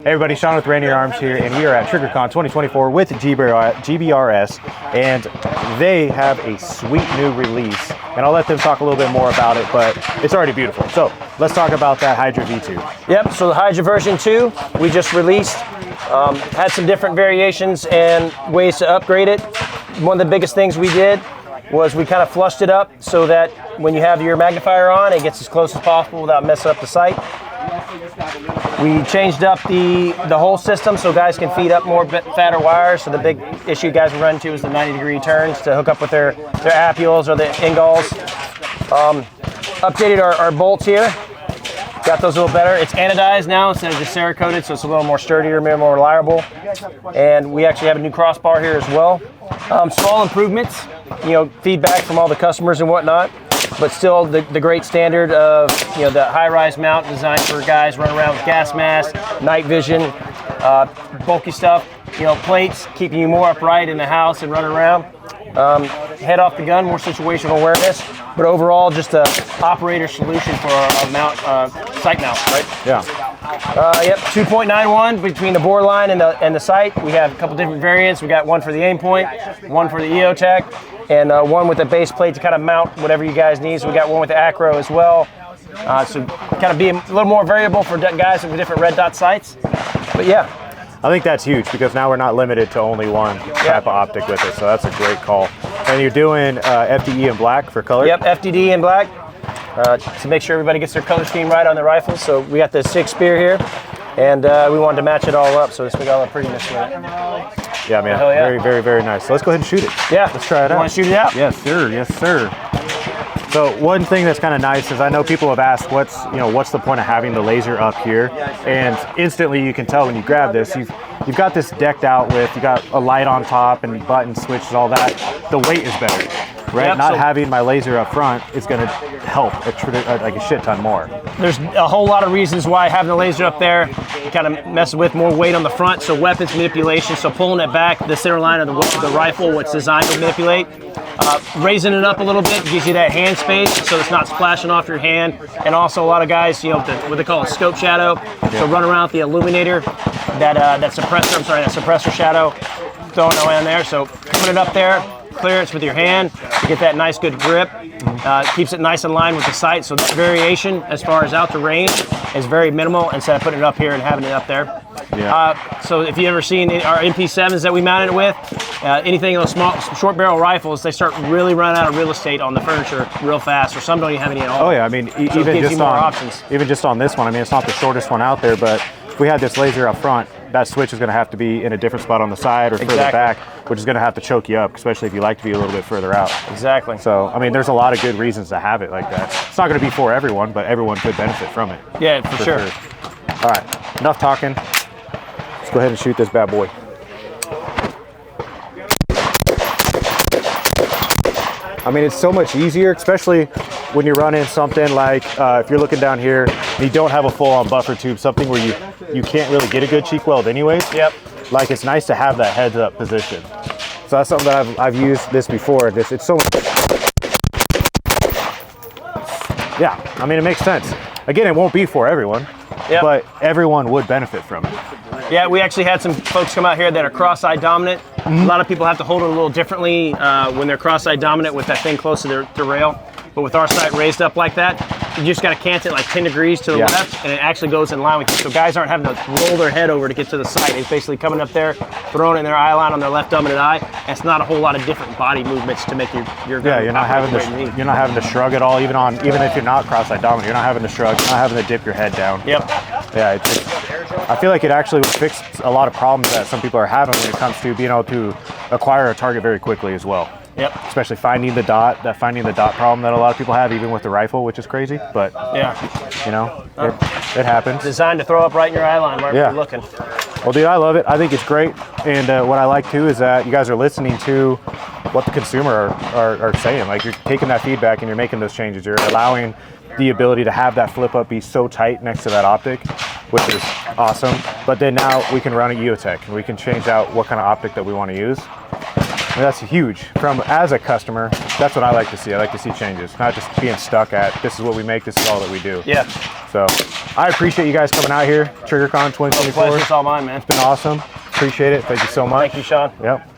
Hey everybody, Sean with Rainier Arms here, and we are at TriggerCon 2024 with GBRS, and they have a sweet new release, and I'll let them talk a little bit more about it, but it's already beautiful. So let's talk about that Hydra V2. Yep, so the Hydra version 2, we just released, had some different variations and ways to upgrade it. One of the biggest things we did was we kind of flushed it up so that when you have your magnifier on, it gets as close as possible without messing up the sight. We changed up the whole system so guys can feed up more fatter wires. So the big issue guys run into is the 90-degree turns to hook up with their appules or the Ingalls. Updated our bolts here. Got those a little better. It's anodized now instead of just Cerakoted, so it's a little more sturdier, more reliable. And we actually have a new crossbar here as well. Small improvements, feedback from all the customers and whatnot. But still the great standard of the high-rise mount designed for guys running around with gas mask, night vision, bulky stuff, plates, keeping you more upright in the house and running around. Head off the gun, more situational awareness, but overall just a operator solution for a mount, sight mount, right? Yeah. Yep, 2.91 between the bore line and the sight. We have a couple different variants. We got one for the aim point, one for the EOTech, and one with a base plate to kind of mount whatever you guys need. So we got one with the acro as well. So kind of be a little more variable for guys with different red dot sights. But yeah. I think that's huge because now we're not limited to only one type of optic with it, so that's a great call. And you're doing FDE in black for color? Yep, FDD in black to make sure everybody gets their color scheme right on their rifles. So we got the 6 spear here, and we wanted to match it all up so we got all the prettiness with it. Yeah, man, very, very, very nice. So let's go ahead and shoot it. Yeah, let's try it out. You want to shoot it out? Yes, sir. Yes, sir. So one thing that's kind of nice is I know people have asked what's the point of having the laser up here, and instantly you can tell when you grab this, you've got this decked out with, you got a light on top and button switches, all that. The weight is better, right? Yep, Not having my laser up front is going to help like a shit ton more. There's a whole lot of reasons why having the laser up there kind of messes with more weight on the front. So weapons manipulation, so pulling it back, the center line of the rifle, what's designed to manipulate. Raising it up a little bit gives you that hand space so it's not splashing off your hand. And also a lot of guys, what they call a scope shadow. So run around with the illuminator, that suppressor shadow, throwing it on there. So put it up there, clearance with your hand, you get that nice good grip. Keeps it nice in line with the sight. So that variation as far as out to range is very minimal instead of putting it up here and having it up there. Yeah. So if you've ever seen our MP7s that we mounted it with, anything in those small short barrel rifles, they start really running out of real estate on the furniture real fast, or some don't even have any at all. Oh yeah, I mean, so even just on this one, I mean, it's not the shortest one out there, but if we had this laser up front, that switch is going to have to be in a different spot on the side or further back, which is going to have to choke you up, especially if you like to be a little bit further out. Exactly. So, I mean, there's a lot of good reasons to have it like that. It's not going to be for everyone, but everyone could benefit from it. Yeah, for sure. All right, enough talking. Let's go ahead and shoot this bad boy. I mean, it's so much easier, especially when you're running something like if you're looking down here and you don't have a full-on buffer tube, something where you can't really get a good cheek weld anyways. Yep. Like, it's nice to have that heads-up position. So that's something that I've used this before. It's so much. Yeah, I mean, it makes sense. Again, it won't be for everyone, but everyone would benefit from it. Yeah, we actually had some folks come out here that are cross-eye dominant. A lot of people have to hold it a little differently when they're cross-eye dominant with that thing close to their rail. But with our sight raised up like that, you just got to cant it like 10 degrees to the left, and it actually goes in line with you. So guys aren't having to roll their head over to get to the sight. It's basically coming up there, throwing it in their eye line on their left dominant eye. And it's not a whole lot of different body movements to make your gun. You're not having to shrug at all, even if you're not cross-eye dominant. You're not having to shrug. You're not having to dip your head down. Yep. Yeah, I feel like it actually would fix a lot of problems that some people are having when it comes to being able to acquire a target very quickly as well. Yep. Especially finding the dot problem that a lot of people have, even with the rifle, which is crazy. But it happens. Designed to throw up right in your eye line wherever you're looking. Well, dude, I love it. I think it's great. And what I like too is that you guys are listening to what the consumer are saying. Like, you're taking that feedback and you're making those changes. You're allowing the ability to have that flip up be so tight next to that optic, which is awesome. But then now we can run a EOTech and we can change out what kind of optic that we want to use. mean, that's huge. As a customer, that's what I like to see. I like to see changes, not just being stuck at this is what we make, this is all that we do. Yeah. So I appreciate you guys coming out here, TriggerCon 2024. Pleasure's all mine, man. It's been awesome. Appreciate it. Thank you so much. Thank you, Sean. Yep.